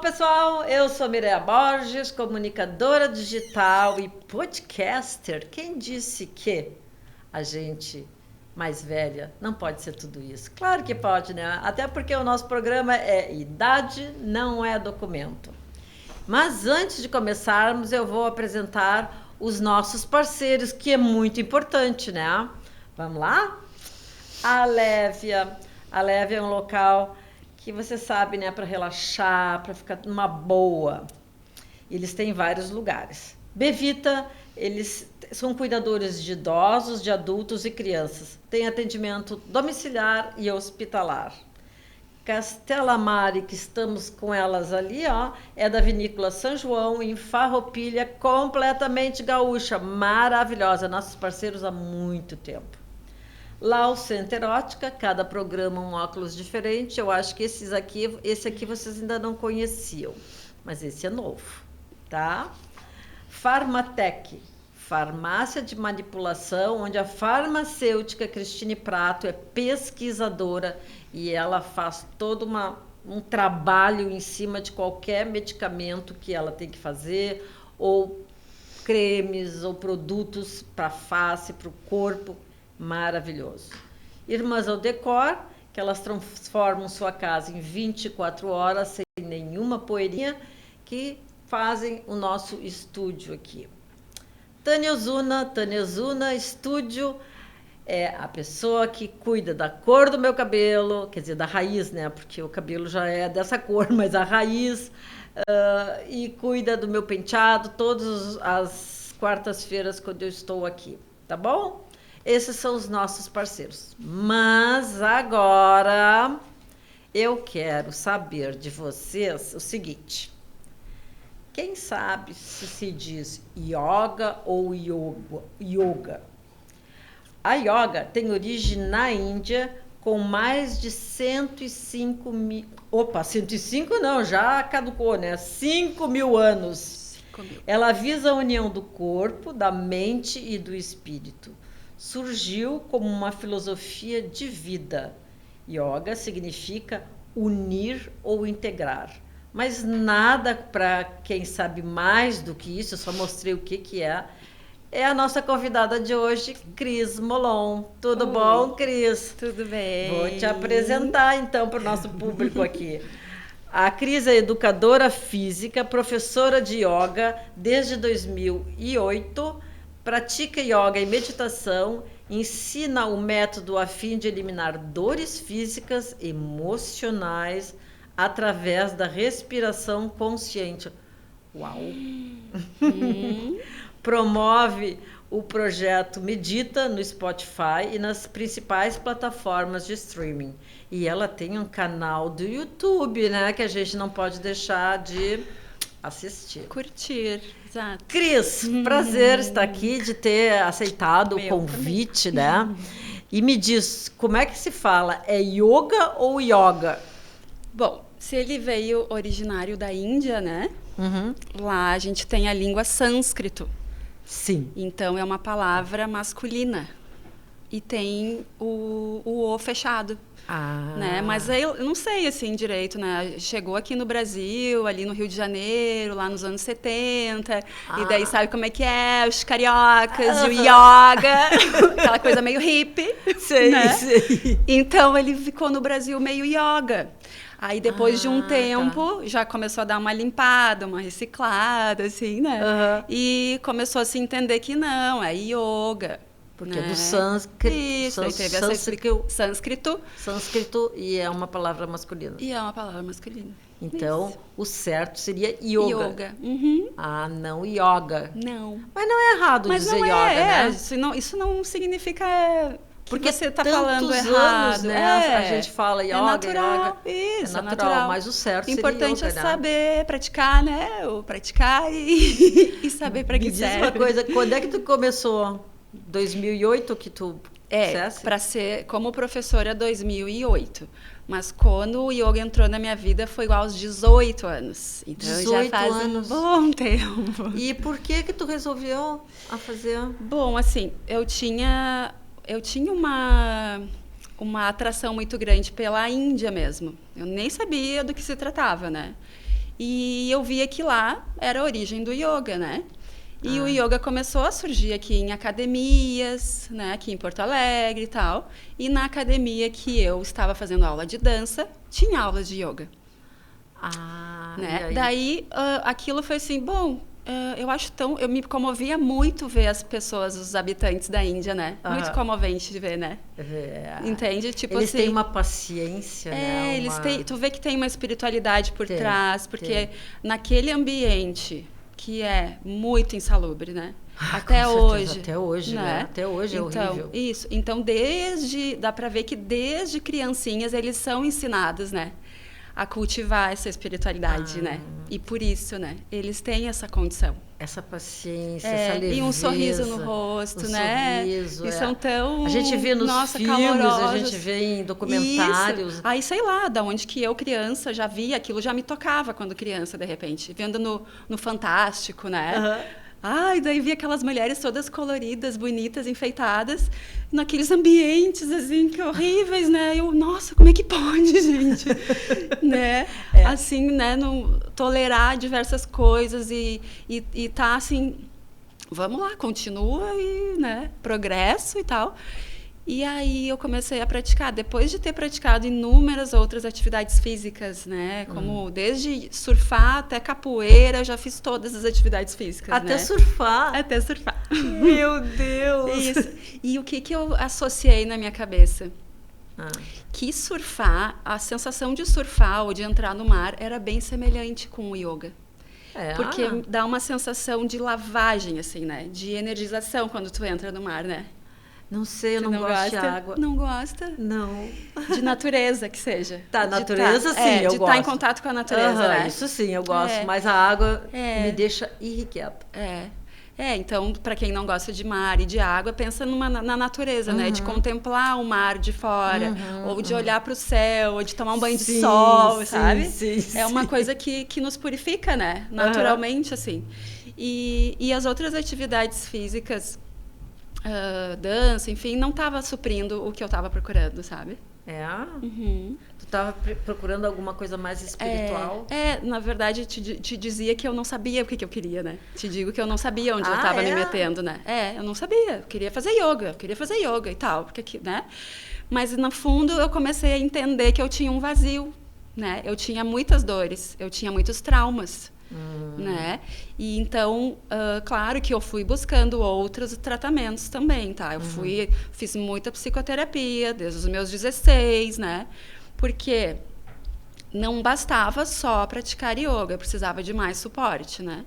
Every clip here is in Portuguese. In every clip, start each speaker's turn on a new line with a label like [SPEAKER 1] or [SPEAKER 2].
[SPEAKER 1] Pessoal, eu sou Mireia Borges, comunicadora digital e podcaster. Quem disse que a gente mais velha não pode ser tudo isso? Claro que pode, né? Até porque o nosso programa é Idade Não é Documento. Mas antes de começarmos, eu vou apresentar os nossos parceiros, que é muito importante, né? Vamos lá? A Lévia. A Lévia é um local que você sabe, né, para relaxar, para ficar numa boa. Eles têm vários lugares. Bevita, eles são cuidadores de idosos, de adultos e crianças. Tem atendimento domiciliar e hospitalar. Castela Mare, que estamos com elas ali, ó, é da Vinícola São João, em Farroupilha, completamente gaúcha, maravilhosa, nossos parceiros há muito tempo. Lau Center Ótica, cada programa um óculos diferente. Eu acho que esse aqui vocês ainda não conheciam, mas esse é novo, tá? Farmatec, farmácia de manipulação, onde a farmacêutica Cristine Prato é pesquisadora e ela faz todo um trabalho em cima de qualquer medicamento que ela tem que fazer, ou cremes, ou produtos para face, para o corpo. Maravilhoso. Irmãs ao Decor, que elas transformam sua casa em 24 horas, sem nenhuma poeirinha, que fazem o nosso estúdio aqui. Tânia Ozuna Estúdio é a pessoa que cuida da cor do meu cabelo, quer dizer, da raiz, né? Porque o cabelo já é dessa cor, mas a raiz, e cuida do meu penteado todas as quartas-feiras quando eu estou aqui, tá bom? Esses são os nossos parceiros. Mas agora eu quero saber de vocês o seguinte. Quem sabe se diz yoga ou yoga? A yoga tem origem na Índia com mais de 105 mil... Opa, 105 não, já caducou, né? 5 mil anos. 5 mil. Ela visa a união do corpo, da mente e do espírito. Surgiu como uma filosofia de vida. Yoga significa unir ou integrar. Mas nada para quem sabe mais do que isso, eu só mostrei o que é. É a nossa convidada de hoje, Cris Molon. Tudo bom, Cris?
[SPEAKER 2] Tudo bem.
[SPEAKER 1] Vou te apresentar, então, para o nosso público aqui. A Cris é educadora física, professora de yoga desde 2008, pratica yoga e meditação, ensina o método a fim de eliminar dores físicas, emocionais, através da respiração consciente. Uau! Promove o projeto Medita no Spotify e nas principais plataformas de streaming. E ela tem um canal do YouTube, né? Que a gente não pode deixar de assistir.
[SPEAKER 2] Curtir, exato.
[SPEAKER 1] Cris, prazer estar aqui, de ter aceitado o convite, né? E me diz, como é que se fala? É yoga ou yoga?
[SPEAKER 2] Bom, se ele veio originário da Índia, né?
[SPEAKER 1] Uhum.
[SPEAKER 2] Lá a gente tem a língua sânscrito.
[SPEAKER 1] Sim.
[SPEAKER 2] Então é uma palavra masculina. E tem o O fechado.
[SPEAKER 1] Ah.
[SPEAKER 2] Né? Mas eu não sei assim direito, né? Chegou aqui no Brasil, ali no Rio de Janeiro, lá nos anos 70, e daí sabe como é que é, os cariocas, o yoga, aquela coisa meio hippie.
[SPEAKER 1] Sei,
[SPEAKER 2] né?
[SPEAKER 1] sei.
[SPEAKER 2] Então ele ficou no Brasil meio yoga. Aí depois de um tempo, já começou a dar uma limpada, uma reciclada, assim, né? E começou a se entender que não, é yoga.
[SPEAKER 1] Porque
[SPEAKER 2] né?
[SPEAKER 1] é do sânscrito.
[SPEAKER 2] Isso, aí teve sânscrito.
[SPEAKER 1] Sânscrito e é uma palavra masculina.
[SPEAKER 2] E é uma palavra masculina.
[SPEAKER 1] Então,
[SPEAKER 2] isso.
[SPEAKER 1] O certo seria yoga.
[SPEAKER 2] Yoga. Uhum.
[SPEAKER 1] Ah, não yoga.
[SPEAKER 2] Não.
[SPEAKER 1] Mas não é errado
[SPEAKER 2] Mas
[SPEAKER 1] dizer
[SPEAKER 2] não
[SPEAKER 1] yoga, né?
[SPEAKER 2] Isso não significa que
[SPEAKER 1] porque
[SPEAKER 2] você está falando errado.
[SPEAKER 1] Anos, né? A gente fala yoga,
[SPEAKER 2] é natural,
[SPEAKER 1] yoga.
[SPEAKER 2] Isso,
[SPEAKER 1] é natural, mas o certo
[SPEAKER 2] seria importante
[SPEAKER 1] yoga,
[SPEAKER 2] é saber praticar, né? Ou praticar e saber para que serve.
[SPEAKER 1] Me diz uma coisa, quando é que tu começou? 2008 que tu
[SPEAKER 2] para ser como professora 2008. Mas quando o yoga entrou na minha vida foi aos 18 anos. Então
[SPEAKER 1] 18
[SPEAKER 2] já faz
[SPEAKER 1] anos.
[SPEAKER 2] um bom tempo.
[SPEAKER 1] E por que tu resolveu a fazer?
[SPEAKER 2] Bom, assim, eu tinha uma atração muito grande pela Índia mesmo. Eu nem sabia do que se tratava, né? E eu via que lá era a origem do yoga, né? E o yoga começou a surgir aqui em academias, né, aqui em Porto Alegre e tal. E na academia que eu estava fazendo aula de dança, tinha aulas de yoga. Né? Daí, aquilo foi assim, bom, eu me comovia muito ver as pessoas, os habitantes da Índia, né? Muito comovente de ver, né? Entende? Tipo
[SPEAKER 1] eles
[SPEAKER 2] assim,
[SPEAKER 1] têm uma paciência, né?
[SPEAKER 2] Eles têm, tu vê que tem uma espiritualidade por trás, porque naquele ambiente que é muito insalubre, né? Até hoje.
[SPEAKER 1] Até hoje, né? Até hoje é horrível.
[SPEAKER 2] Isso. Então, dá para ver que desde criancinhas eles são ensinados, né? A cultivar essa espiritualidade, né? E por isso, né? Eles têm essa condição.
[SPEAKER 1] Essa paciência, essa leveza.
[SPEAKER 2] E um sorriso no rosto, né?
[SPEAKER 1] Sorriso,
[SPEAKER 2] e são tão,
[SPEAKER 1] a gente vê nos filmes,
[SPEAKER 2] calorosos.
[SPEAKER 1] a gente vê em documentários.
[SPEAKER 2] Isso. Aí, sei lá, da onde que eu, criança, já via, aquilo já me tocava quando criança, de repente. Vendo no Fantástico, né? E daí via aquelas mulheres todas coloridas, bonitas, enfeitadas, naqueles ambientes, assim, que horríveis, né? Eu, nossa, como é que pode, gente? Né? Assim, né? Tolerar diversas coisas e tá, assim, vamos lá, continua e, né? Progresso e tal. E aí eu comecei a praticar, depois de ter praticado inúmeras outras atividades físicas, né? Como desde surfar até capoeira, eu já fiz todas as atividades físicas,
[SPEAKER 1] Até
[SPEAKER 2] né?
[SPEAKER 1] surfar?
[SPEAKER 2] Até surfar.
[SPEAKER 1] Meu Deus!
[SPEAKER 2] Isso. E o que eu associei na minha cabeça? Que surfar, a sensação de surfar ou de entrar no mar era bem semelhante com o yoga. Porque dá uma sensação de lavagem, assim, né? De energização quando tu entra no mar, né?
[SPEAKER 1] Não sei, eu não gosto de água.
[SPEAKER 2] Não gosta?
[SPEAKER 1] Não.
[SPEAKER 2] De natureza, que seja.
[SPEAKER 1] Natureza, sim, eu gosto.
[SPEAKER 2] De estar em contato com a natureza, né?
[SPEAKER 1] Isso sim, eu gosto. Mas a água me deixa irrequieta.
[SPEAKER 2] Então, para quem não gosta de mar e de água, pensa na natureza, né? De contemplar o mar de fora, ou de olhar para o céu, ou de tomar um banho de sol, sabe?
[SPEAKER 1] Sim,
[SPEAKER 2] é uma coisa que nos purifica, né? Naturalmente, assim. E as outras atividades físicas... dança, enfim, não estava suprindo o que eu estava procurando, sabe? Tu estava
[SPEAKER 1] procurando alguma coisa mais espiritual?
[SPEAKER 2] Na verdade, te dizia que eu não sabia o que eu queria, né? Te digo que eu não sabia onde eu estava me metendo, né? Eu não sabia. Eu queria fazer yoga e tal, porque, né? Mas, no fundo, eu comecei a entender que eu tinha um vazio, né? Eu tinha muitas dores, eu tinha muitos traumas. Né? E então, claro que eu fui buscando outros tratamentos também, tá? Eu fiz muita psicoterapia desde os meus 16, né? Porque não bastava só praticar yoga, eu precisava de mais suporte, né?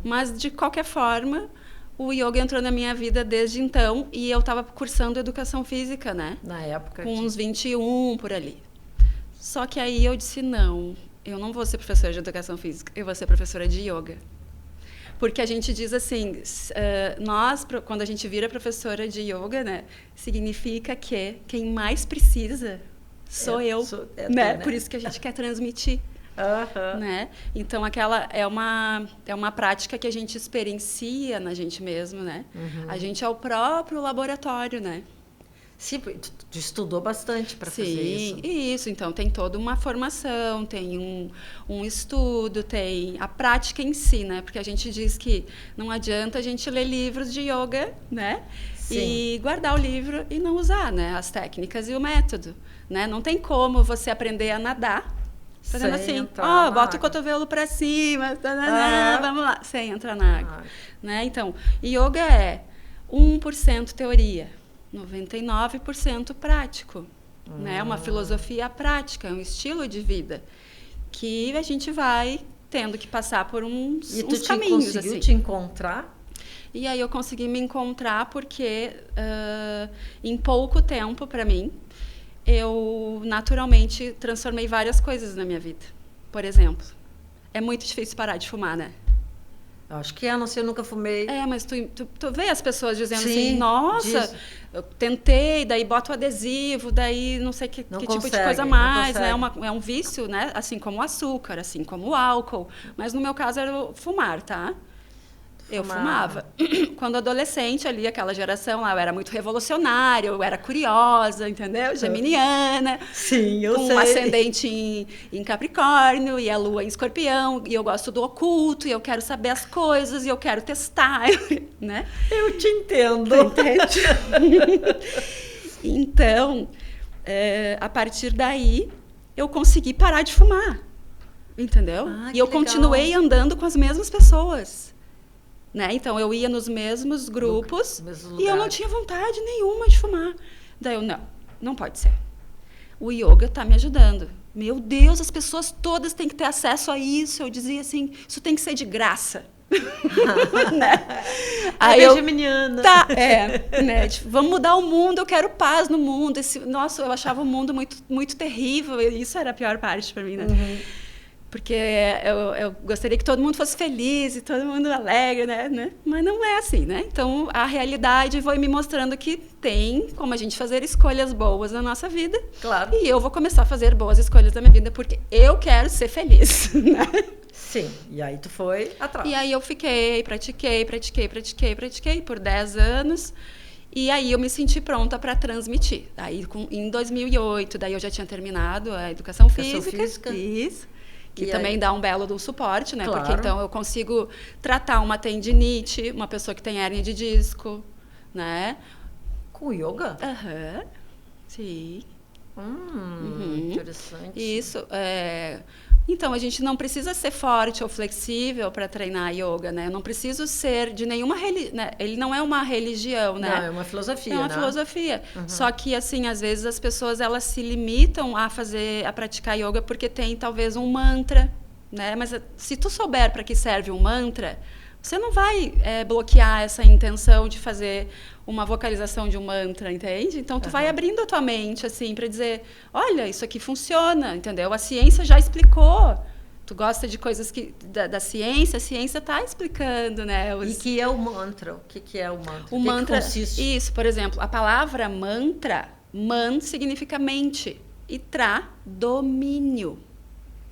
[SPEAKER 2] Mas, de qualquer forma, o yoga entrou na minha vida desde então e eu estava cursando educação física, né?
[SPEAKER 1] Na época.
[SPEAKER 2] Com uns 21, por ali. Só que aí eu disse, não... Eu não vou ser professora de educação física, eu vou ser professora de yoga. Porque a gente diz assim, quando a gente vira professora de yoga, né, significa que quem mais precisa sou eu, né? Por isso que a gente quer transmitir. Né? Então, aquela é uma prática que a gente experiencia na gente mesmo, né? A gente é o próprio laboratório, né?
[SPEAKER 1] Sim, tu estudou bastante para fazer isso.
[SPEAKER 2] Sim, isso. Então, tem toda uma formação, tem um estudo, tem a prática em si, né? Porque a gente diz que não adianta a gente ler livros de yoga, né? Sim. E guardar o livro e não usar, né? As técnicas e o método, né? Não tem como você aprender a nadar fazendo assim, bota o cotovelo para cima, vamos lá, sem entrar na água. Né? Então, yoga é 1% teoria, 99% prático. Né? Uma filosofia prática, um estilo de vida que a gente vai tendo que passar por uns caminhos. E tu conseguiu
[SPEAKER 1] te encontrar?
[SPEAKER 2] E aí eu consegui me encontrar porque em pouco tempo, para mim, eu naturalmente transformei várias coisas na minha vida. Por exemplo, é muito difícil parar de fumar, né?
[SPEAKER 1] Eu acho que não sei, eu nunca fumei.
[SPEAKER 2] Mas tu vê as pessoas dizendo assim, nossa, eu tentei, daí boto o adesivo, daí não sei que tipo de coisa mais, né? É um vício, né? Assim como o açúcar, assim como o álcool. Mas no meu caso era o fumar, tá? Eu fumava. Quando adolescente ali, aquela geração lá, eu era muito revolucionária, eu era curiosa, entendeu? Geminiana.
[SPEAKER 1] Sim, eu
[SPEAKER 2] com
[SPEAKER 1] sei.
[SPEAKER 2] um ascendente em Capricórnio e a lua em Escorpião, e eu gosto do oculto, e eu quero saber as coisas, e eu quero testar, né?
[SPEAKER 1] Eu te entendo.
[SPEAKER 2] Entende? Então, a partir daí, eu consegui parar de fumar, entendeu? E eu continuei andando com as mesmas pessoas. Né? Então, eu ia nos mesmos grupos e eu não tinha vontade nenhuma de fumar. Daí eu, não pode ser. O yoga está me ajudando. Meu Deus, as pessoas todas têm que ter acesso a isso. Eu dizia assim, isso tem que ser de graça. Né?
[SPEAKER 1] Aí eu geminiana.
[SPEAKER 2] Tá, né? Tipo, vamos mudar o mundo, eu quero paz no mundo. Nossa, eu achava o mundo muito, muito terrível. E isso era a pior parte para mim, né? Porque eu gostaria que todo mundo fosse feliz e todo mundo alegre, né? Mas não é assim, né? Então, a realidade foi me mostrando que tem como a gente fazer escolhas boas na nossa vida.
[SPEAKER 1] Claro.
[SPEAKER 2] E eu vou começar a fazer boas escolhas na minha vida porque eu quero ser feliz, né?
[SPEAKER 1] Sim, e aí tu foi atrás.
[SPEAKER 2] E aí eu pratiquei por 10 anos. E aí eu me senti pronta para transmitir. Aí, em 2008, daí eu já tinha terminado a educação física. Isso. Que também dá um belo do suporte, né?
[SPEAKER 1] Claro.
[SPEAKER 2] Porque então eu consigo tratar uma tendinite, uma pessoa que tem hérnia de disco, né?
[SPEAKER 1] Com yoga?
[SPEAKER 2] Sim.
[SPEAKER 1] Interessante.
[SPEAKER 2] Isso. Então, a gente não precisa ser forte ou flexível para treinar yoga, né? Eu não preciso ser de nenhuma religião, né? Ele não é uma religião, né?
[SPEAKER 1] Não, é uma filosofia,
[SPEAKER 2] É uma filosofia. Só que, assim, às vezes as pessoas, elas se limitam a praticar yoga porque tem, talvez, um mantra, né? Mas se tu souber para que serve um mantra, você não vai bloquear essa intenção de fazer uma vocalização de um mantra, entende? Então, tu vai abrindo a tua mente, assim, para dizer, olha, isso aqui funciona, entendeu? A ciência já explicou. Tu gosta de coisas da ciência, a ciência está explicando, né?
[SPEAKER 1] E que é o mantra? O que é o mantra?
[SPEAKER 2] O mantra,
[SPEAKER 1] que consiste?
[SPEAKER 2] Isso, por exemplo, a palavra mantra, man significa mente e tra, domínio,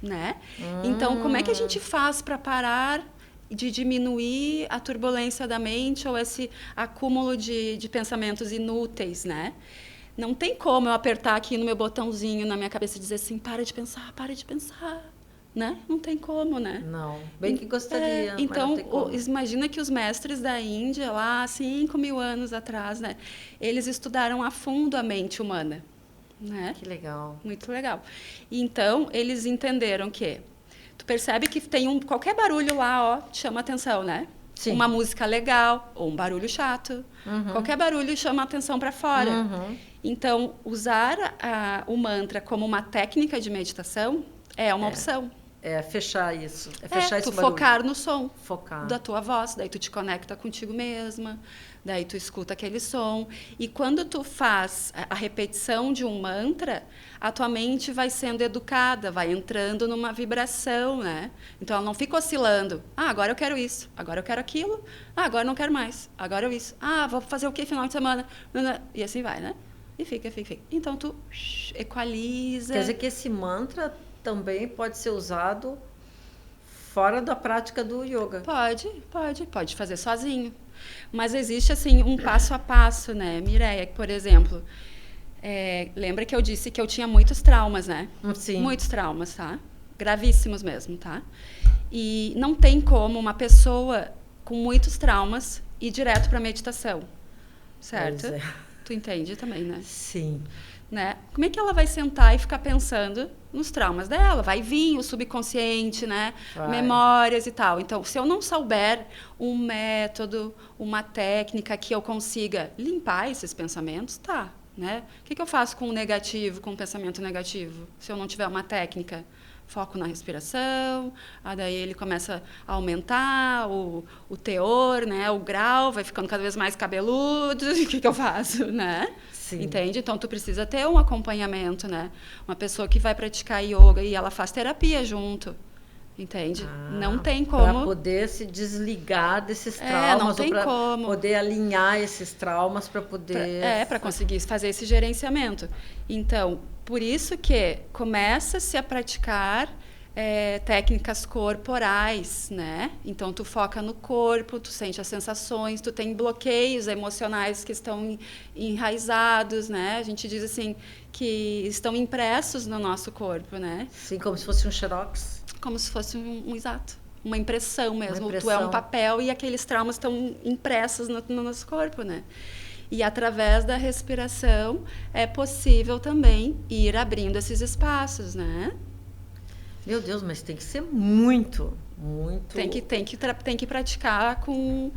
[SPEAKER 2] né? Então, como é que a gente faz para parar de diminuir a turbulência da mente ou esse acúmulo de pensamentos inúteis, né? Não tem como eu apertar aqui no meu botãozinho na minha cabeça e dizer assim, para de pensar, né? Não tem como, né?
[SPEAKER 1] Não, bem que gostaria,
[SPEAKER 2] então,
[SPEAKER 1] mas não tem como.
[SPEAKER 2] Imagina que os mestres da Índia, lá 5.000 anos atrás, né? Eles estudaram a fundo a mente humana, né?
[SPEAKER 1] Que legal.
[SPEAKER 2] Muito legal. Então, eles entenderam que tu percebe que tem qualquer barulho lá, ó, te chama atenção, né?
[SPEAKER 1] Sim.
[SPEAKER 2] Uma música legal ou um barulho chato. Qualquer barulho chama atenção para fora. Então, usar o mantra como uma técnica de meditação é uma opção.
[SPEAKER 1] É fechar isso. É fechar esse
[SPEAKER 2] tu
[SPEAKER 1] barulho.
[SPEAKER 2] focar no som
[SPEAKER 1] Focar.
[SPEAKER 2] da tua voz. Daí tu te conecta contigo mesma. Daí tu escuta aquele som. E quando tu faz a repetição de um mantra, a tua mente vai sendo educada, vai entrando numa vibração, né? Então ela não fica oscilando. Ah, agora eu quero isso. Agora eu quero aquilo. Ah, agora eu não quero mais. Agora eu isso. Ah, vou fazer o que final de semana? E assim vai, né? E fica. Então tu equaliza.
[SPEAKER 1] Quer dizer que esse mantra também pode ser usado fora da prática do yoga.
[SPEAKER 2] Pode fazer sozinho. Mas existe, assim, um passo a passo, né, Mireia? Por exemplo, lembra que eu disse que eu tinha muitos traumas, né?
[SPEAKER 1] Sim.
[SPEAKER 2] Muitos traumas, tá? Gravíssimos mesmo, tá? E não tem como uma pessoa com muitos traumas ir direto para meditação, certo?
[SPEAKER 1] Pois é.
[SPEAKER 2] Tu entende também, né?
[SPEAKER 1] Sim.
[SPEAKER 2] Né? Como é que ela vai sentar e ficar pensando nos traumas dela? Vai vir o subconsciente, né? Memórias e tal. Então, se eu não souber um método, uma técnica que eu consiga limpar esses pensamentos, tá, né? O que eu faço com o negativo, com o pensamento negativo? Se eu não tiver uma técnica, foco na respiração, daí ele começa a aumentar o teor, né? O grau vai ficando cada vez mais cabeludo. O que eu faço, né?
[SPEAKER 1] Sim.
[SPEAKER 2] Entende? Então, tu precisa ter um acompanhamento, né? Uma pessoa que vai praticar yoga e ela faz terapia junto. Entende? Não tem como.
[SPEAKER 1] Para poder se desligar desses traumas.
[SPEAKER 2] Não tem
[SPEAKER 1] ou para
[SPEAKER 2] como.
[SPEAKER 1] poder alinhar esses traumas para poder...
[SPEAKER 2] Para conseguir fazer esse gerenciamento. Então, por isso que começa-se a praticar técnicas corporais, né? Então, tu foca no corpo, tu sente as sensações, tu tem bloqueios emocionais que estão enraizados, né? A gente diz assim, que estão impressos no nosso corpo, né?
[SPEAKER 1] Sim, como se fosse um xerox.
[SPEAKER 2] Como se fosse exato, uma impressão mesmo.
[SPEAKER 1] Uma impressão.
[SPEAKER 2] Tu é um papel e aqueles traumas estão impressos no nosso corpo, né? E através da respiração é possível também ir abrindo esses espaços, né?
[SPEAKER 1] Meu Deus, mas tem que ser muito.
[SPEAKER 2] Tem que praticar com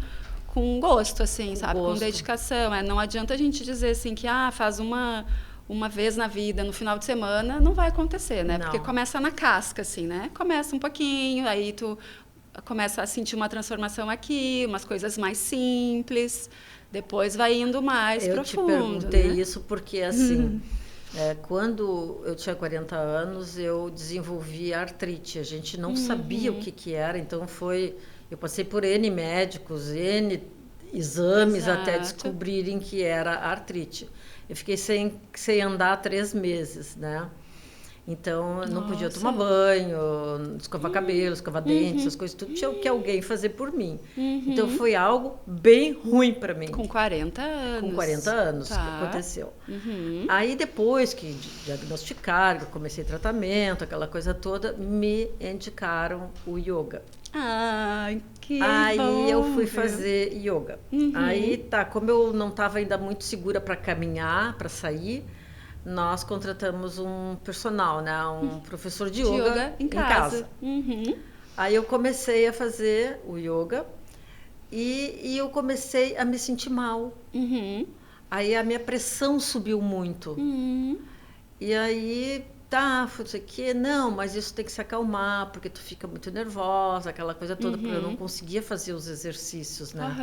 [SPEAKER 2] gosto, assim,
[SPEAKER 1] Com
[SPEAKER 2] sabe?
[SPEAKER 1] gosto.
[SPEAKER 2] Com dedicação. Não adianta a gente dizer assim que faz uma vez na vida, no final de semana, não vai acontecer, né?
[SPEAKER 1] Não.
[SPEAKER 2] Porque começa na casca, assim, né? Começa um pouquinho, aí tu começa a sentir uma transformação aqui, umas coisas mais simples, depois vai indo mais profundo.
[SPEAKER 1] Eu te perguntei
[SPEAKER 2] né?
[SPEAKER 1] isso porque, assim, quando eu tinha 40 anos, eu desenvolvi artrite. A gente não sabia o que era, então eu passei por N médicos, N exames
[SPEAKER 2] Exato.
[SPEAKER 1] até descobrirem que era artrite. Eu fiquei sem andar 3 meses, né? Então, eu não podia tomar banho, escovar cabelo, escovar dentes, essas coisas, tudo tinha que alguém fazer por mim. Então, foi algo bem ruim para mim.
[SPEAKER 2] Com 40 anos.
[SPEAKER 1] Com 40 anos
[SPEAKER 2] Tá.
[SPEAKER 1] que aconteceu. Aí, depois que diagnosticaram, que eu comecei tratamento, aquela coisa toda, me indicaram o yoga.
[SPEAKER 2] Ai, que
[SPEAKER 1] Aí
[SPEAKER 2] bom,
[SPEAKER 1] eu fui
[SPEAKER 2] viu?
[SPEAKER 1] fazer yoga. Aí como eu não estava ainda muito segura para caminhar, para sair, nós contratamos um personal, né? Um professor de yoga
[SPEAKER 2] em casa.
[SPEAKER 1] Aí eu comecei a fazer o yoga e eu comecei a me sentir mal. Aí a minha pressão subiu muito. E aí, isso aqui, não, mas isso tem que se acalmar, porque tu fica muito nervosa, aquela coisa toda, porque eu não conseguia fazer os exercícios, né?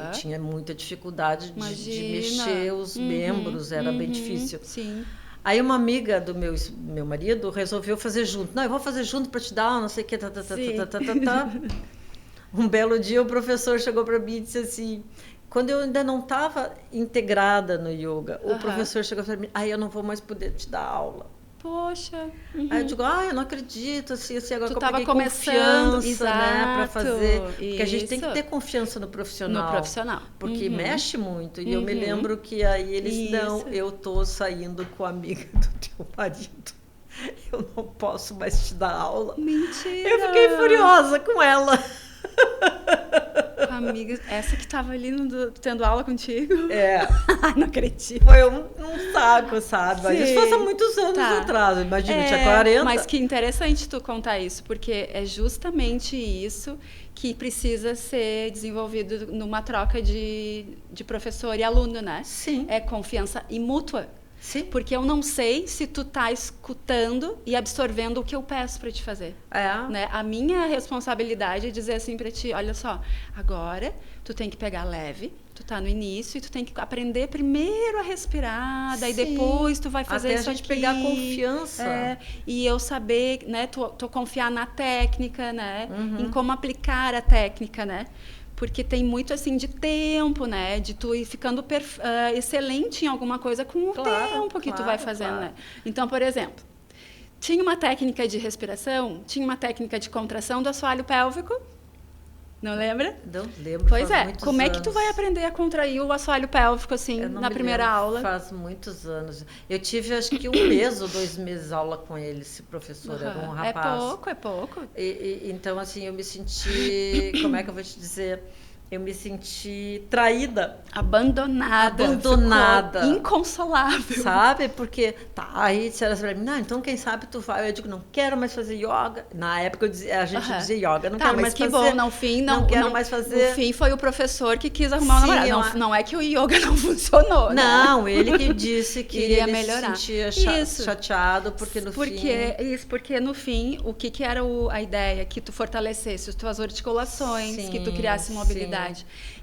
[SPEAKER 1] Eu tinha muita dificuldade de mexer os membros, era bem difícil.
[SPEAKER 2] Sim.
[SPEAKER 1] Aí uma amiga do meu marido resolveu fazer junto. Não, eu vou fazer junto para te dar, não sei o que, Um belo dia o professor chegou para mim e disse assim, quando eu ainda não estava integrada no yoga, o professor chegou para mim, eu não vou mais poder te dar aula.
[SPEAKER 2] Poxa.
[SPEAKER 1] Aí eu digo, eu não acredito, assim agora
[SPEAKER 2] Tu
[SPEAKER 1] que eu peguei
[SPEAKER 2] começando,
[SPEAKER 1] confiança, né, para fazer.
[SPEAKER 2] exato,
[SPEAKER 1] Porque a gente tem que
[SPEAKER 2] isso.
[SPEAKER 1] ter confiança no profissional.
[SPEAKER 2] No profissional.
[SPEAKER 1] Porque mexe muito. E eu me lembro que aí eles, não, eu tô saindo com a amiga do teu marido. Eu não posso mais te dar aula.
[SPEAKER 2] Mentira!
[SPEAKER 1] Eu fiquei furiosa com ela.
[SPEAKER 2] Amiga, essa que estava ali tendo aula contigo? Não acredito.
[SPEAKER 1] Foi um saco, sabe? Mas isso faz há muitos anos
[SPEAKER 2] Tá.
[SPEAKER 1] atrás. Imagina, tinha 40.
[SPEAKER 2] Mas que interessante tu contar isso, porque é justamente isso que precisa ser desenvolvido numa troca de professor e aluno, né?
[SPEAKER 1] Sim.
[SPEAKER 2] É confiança e mútua.
[SPEAKER 1] Sim.
[SPEAKER 2] Porque eu não sei se tu tá escutando e absorvendo o que eu peço para te fazer. Né? A minha responsabilidade é dizer assim para ti, olha só, agora tu tem que pegar leve, tu tá no início e tu tem que aprender primeiro a respirar, daí depois tu vai fazer
[SPEAKER 1] até
[SPEAKER 2] isso
[SPEAKER 1] a gente
[SPEAKER 2] aqui.
[SPEAKER 1] pegar confiança.
[SPEAKER 2] E eu saber, né, tu confiar na técnica, né, em como aplicar a técnica, né? Porque tem muito, assim, de tempo, né? De tu ir ficando excelente em alguma coisa com o tempo que tu vai fazendo, né? Então, por exemplo, tinha uma técnica de respiração, tinha uma técnica de contração do assoalho pélvico. Não lembra?
[SPEAKER 1] Não lembro.
[SPEAKER 2] Pois
[SPEAKER 1] faz
[SPEAKER 2] é.
[SPEAKER 1] muitos
[SPEAKER 2] Como é que
[SPEAKER 1] anos.
[SPEAKER 2] tu vai aprender a contrair o assoalho pélvico, assim,
[SPEAKER 1] Eu não
[SPEAKER 2] na
[SPEAKER 1] me
[SPEAKER 2] primeira
[SPEAKER 1] lembro,
[SPEAKER 2] aula?
[SPEAKER 1] Faz muitos anos. Eu tive, acho que 1 mês ou 2 meses aula com ele, esse professor. Era um rapaz.
[SPEAKER 2] É pouco.
[SPEAKER 1] Então, assim, eu me senti... Como é que eu vou te dizer? Eu me senti traída.
[SPEAKER 2] Abandonada. Ficou inconsolável.
[SPEAKER 1] Sabe? Porque, aí disseram assim pra mim, não, então quem sabe tu vai. Eu digo, não quero mais fazer yoga. Na época a gente dizia yoga, não quero mais fazer.
[SPEAKER 2] Mas que bom, no fim,
[SPEAKER 1] não quero mais fazer.
[SPEAKER 2] No fim foi o professor que quis arrumar um namorado. Não é que o yoga não funcionou,
[SPEAKER 1] não,
[SPEAKER 2] né?
[SPEAKER 1] ele que disse que
[SPEAKER 2] iria
[SPEAKER 1] ele
[SPEAKER 2] melhorar.
[SPEAKER 1] se sentia chateado, porque no fim...
[SPEAKER 2] Porque no fim, o que era a ideia? Que tu fortalecesse as tuas articulações, que tu criasse mobilidade.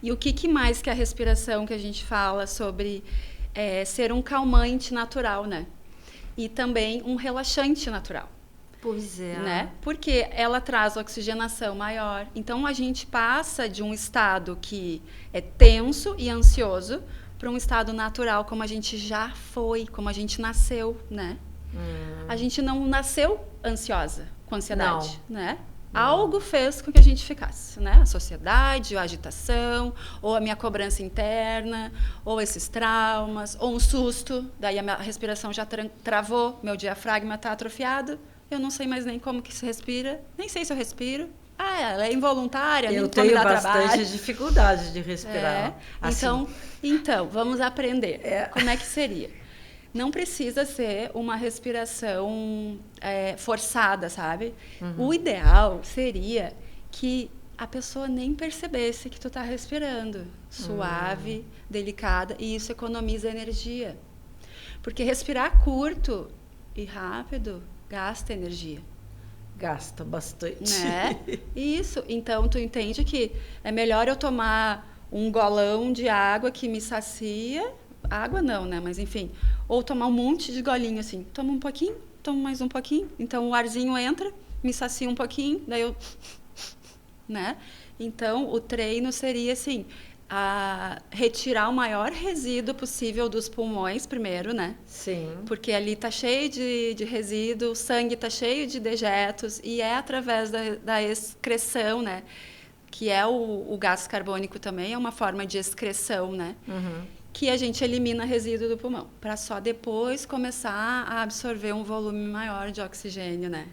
[SPEAKER 2] E o que mais que a respiração que a gente fala sobre ser um calmante natural, né? E também um relaxante natural.
[SPEAKER 1] Pois é.
[SPEAKER 2] Né? Porque ela traz oxigenação maior. Então, a gente passa de um estado que é tenso e ansioso para um estado natural, como a gente já foi, como a gente nasceu, né? A gente não nasceu ansiosa. com ansiedade, né? Algo fez com que a gente ficasse, né? A sociedade, ou a agitação, ou a minha cobrança interna, ou esses traumas, ou um susto, daí a minha respiração já travou, meu diafragma está atrofiado, eu não sei mais nem como que se respira, nem sei se eu respiro. Ela é involuntária,
[SPEAKER 1] eu
[SPEAKER 2] nem
[SPEAKER 1] tenho
[SPEAKER 2] me dá
[SPEAKER 1] bastante
[SPEAKER 2] trabalho.
[SPEAKER 1] dificuldade de respirar. Assim.
[SPEAKER 2] Então, vamos aprender. Como é que seria? Não precisa ser uma respiração forçada, sabe? O ideal seria que a pessoa nem percebesse que tu tá respirando. Suave, delicada, e isso economiza energia. Porque respirar curto e rápido gasta energia.
[SPEAKER 1] Gasta bastante.
[SPEAKER 2] Né? Isso. Então, tu entende que é melhor eu tomar um golão de água que me sacia. Água não, né? Mas enfim. Ou tomar um monte de golinho, assim. Toma um pouquinho, toma mais um pouquinho. Então, o arzinho entra, me sacia um pouquinho, daí eu... Né? Então, o treino seria, assim, retirar o maior resíduo possível dos pulmões primeiro, né?
[SPEAKER 1] Sim.
[SPEAKER 2] Porque ali tá cheio de resíduo, o sangue tá cheio de dejetos, e é através da excreção, né? Que é o gás carbônico também, é uma forma de excreção, né? Que a gente elimina resíduo do pulmão, para só depois começar a absorver um volume maior de oxigênio, né?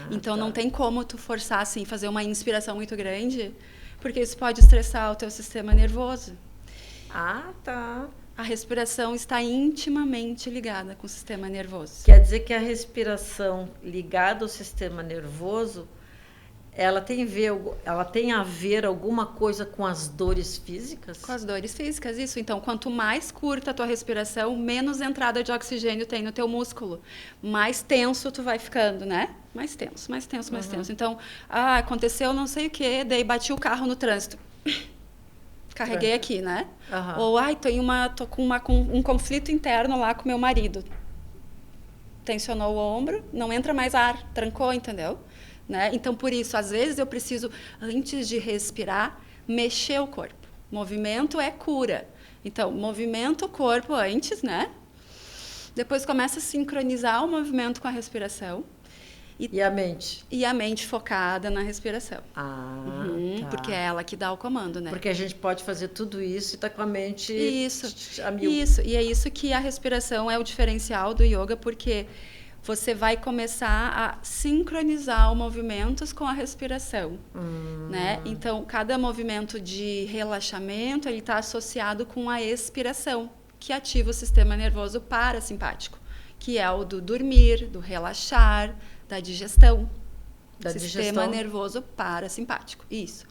[SPEAKER 2] Então, não tem como tu forçar, assim, fazer uma inspiração muito grande, porque isso pode estressar o teu sistema nervoso.
[SPEAKER 1] Tá.
[SPEAKER 2] A respiração está intimamente ligada com o sistema nervoso.
[SPEAKER 1] Quer dizer que a respiração ligada ao sistema nervoso, ela tem a ver alguma coisa com as dores físicas?
[SPEAKER 2] Com as dores físicas, isso. Então, quanto mais curta a tua respiração, menos entrada de oxigênio tem no teu músculo. Mais tenso tu vai ficando, né? Mais tenso, mais tenso, mais tenso. Então, aconteceu não sei o quê, daí bati o carro no trânsito. Carreguei aqui, né? Ou, tô com um conflito interno lá com meu marido. Tensionou o ombro, não entra mais ar, trancou, entendeu? Né? Então, por isso, às vezes eu preciso, antes de respirar, mexer o corpo. Movimento é cura. Então, movimenta o corpo antes, né? Depois começa a sincronizar o movimento com a respiração.
[SPEAKER 1] E a mente?
[SPEAKER 2] E a mente focada na respiração.
[SPEAKER 1] Tá.
[SPEAKER 2] Porque é ela que dá o comando, né?
[SPEAKER 1] Porque a gente pode fazer tudo isso e tá com a mente a mil.
[SPEAKER 2] Isso. E é isso que a respiração é o diferencial do yoga, porque você vai começar a sincronizar os movimentos com a respiração, né? Então, cada movimento de relaxamento, ele está associado com a expiração, que ativa o sistema nervoso parasimpático, que é o do dormir, do relaxar, da digestão. Sistema nervoso parasimpático, isso.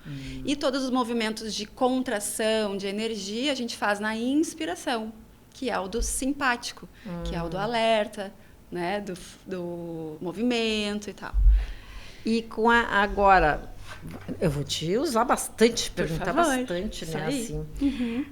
[SPEAKER 2] E todos os movimentos de contração, de energia, a gente faz na inspiração, que é o do simpático, que é o do alerta, né, do movimento e tal.
[SPEAKER 1] E agora, eu vou te usar bastante, perguntar bastante, né, assim,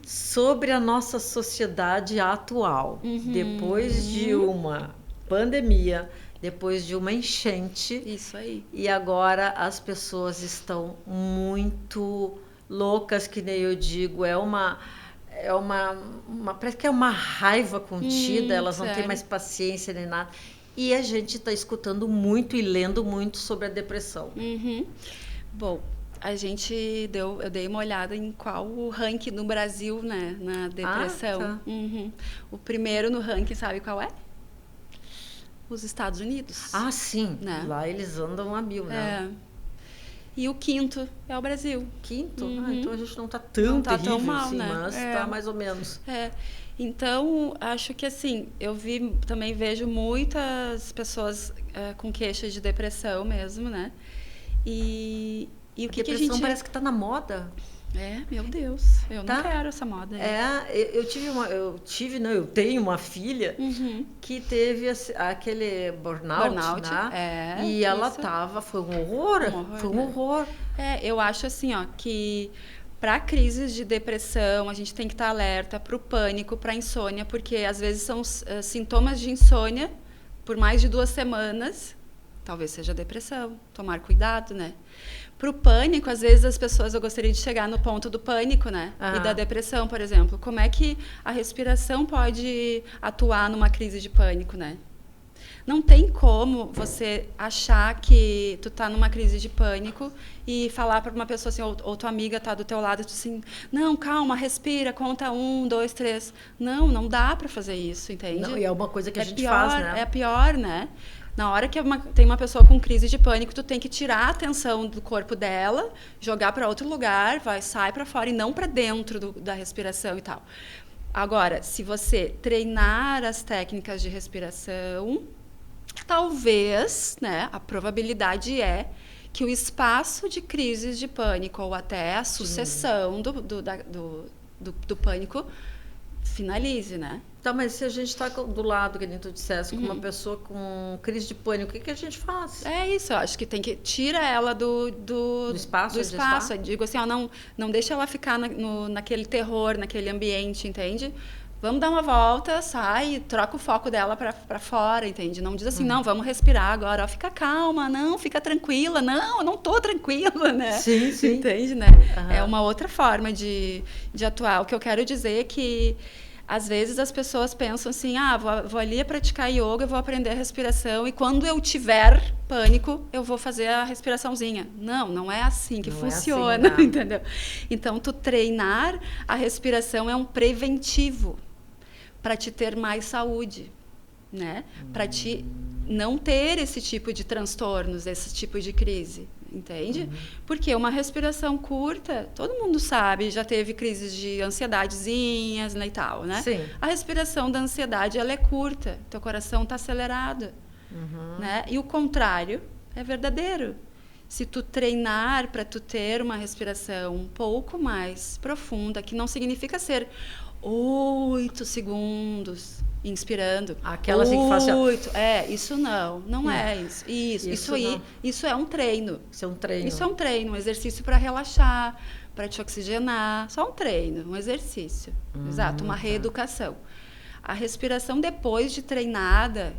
[SPEAKER 1] sobre a nossa sociedade atual, depois de uma pandemia, depois de uma enchente.
[SPEAKER 2] Isso aí.
[SPEAKER 1] E agora as pessoas estão muito loucas, que nem eu digo, parece que é uma raiva contida, elas não têm mais paciência nem nada. E a gente está escutando muito e lendo muito sobre a depressão.
[SPEAKER 2] Bom, eu dei uma olhada em qual o ranking no Brasil, né, na depressão.
[SPEAKER 1] Tá.
[SPEAKER 2] O primeiro no ranking, sabe qual é? Os Estados Unidos.
[SPEAKER 1] Sim.
[SPEAKER 2] Né?
[SPEAKER 1] Lá eles andam a mil, né?
[SPEAKER 2] E o quinto é o Brasil.
[SPEAKER 1] Quinto? Então a gente não está tão terrível
[SPEAKER 2] tão mal,
[SPEAKER 1] assim,
[SPEAKER 2] né?
[SPEAKER 1] mas está mais ou menos.
[SPEAKER 2] Então, acho que assim, também vejo muitas pessoas com queixas de depressão mesmo, né? E o que a gente...
[SPEAKER 1] parece que está na moda.
[SPEAKER 2] Meu Deus, eu não quero essa moda.
[SPEAKER 1] Eu tenho uma filha que teve aquele burnout, né? E ela foi um horror, foi um horror.
[SPEAKER 2] Eu acho assim, que para crises de depressão, a gente tem que estar alerta para o pânico, para a insônia, porque às vezes são sintomas de insônia por mais de 2 semanas, talvez seja depressão, tomar cuidado, né? Para o pânico, às vezes eu gostaria de chegar no ponto do pânico, né? E da depressão, por exemplo. Como é que a respiração pode atuar numa crise de pânico, né? Não tem como você achar que tu tá numa crise de pânico e falar para uma pessoa assim, ou tua amiga tá do teu lado, tu assim, não, calma, respira, conta 1, 2, 3. Não dá para fazer isso, entende?
[SPEAKER 1] Não, e é uma coisa que a gente
[SPEAKER 2] pior,
[SPEAKER 1] faz, né?
[SPEAKER 2] É pior, né? Na hora que tem uma pessoa com crise de pânico, tu tem que tirar a atenção do corpo dela, jogar para outro lugar, sai para fora e não para dentro da respiração e tal. Agora, se você treinar as técnicas de respiração, talvez, né, a probabilidade é que o espaço de crises de pânico ou até a sucessão do pânico finalize, né?
[SPEAKER 1] Tá, mas se a gente está do lado, que nem tu dissesse, com uma pessoa com crise de pânico, o que a gente faz?
[SPEAKER 2] É isso, eu acho que tem que tira ela do
[SPEAKER 1] espaço.
[SPEAKER 2] Eu digo assim, ó, não deixa ela ficar naquele terror, naquele ambiente, entende? Vamos dar uma volta, sai, troca o foco dela para fora, entende? Não diz assim, não, vamos respirar agora, ó, fica calma, não, fica tranquila, não, eu não tô tranquila, né?
[SPEAKER 1] Sim.
[SPEAKER 2] Entende, né? É uma outra forma de atuar. O que eu quero dizer é que às vezes as pessoas pensam assim, vou ali praticar yoga, vou aprender a respiração e quando eu tiver pânico, eu vou fazer a respiraçãozinha. Não é assim que funciona, assim, entendeu? Então, tu treinar a respiração é um preventivo para te ter mais saúde, né? Para te não ter esse tipo de transtornos, esse tipo de crise. Entende? Porque uma respiração curta, todo mundo sabe, já teve crises de ansiedadezinhas, né, e tal, né?
[SPEAKER 1] Sim.
[SPEAKER 2] A respiração da ansiedade, ela é curta, teu coração está acelerado, né? E o contrário é verdadeiro. Se tu treinar para tu ter uma respiração um pouco mais profunda, que não significa ser 8 segundos inspirando.
[SPEAKER 1] Aquela assim que faz assim,
[SPEAKER 2] isso não é isso. Isso é um treino.
[SPEAKER 1] Isso é um treino.
[SPEAKER 2] Isso é um treino, um exercício para relaxar, para te oxigenar. Só um treino, um exercício. Exato, uma reeducação. A respiração depois de treinada,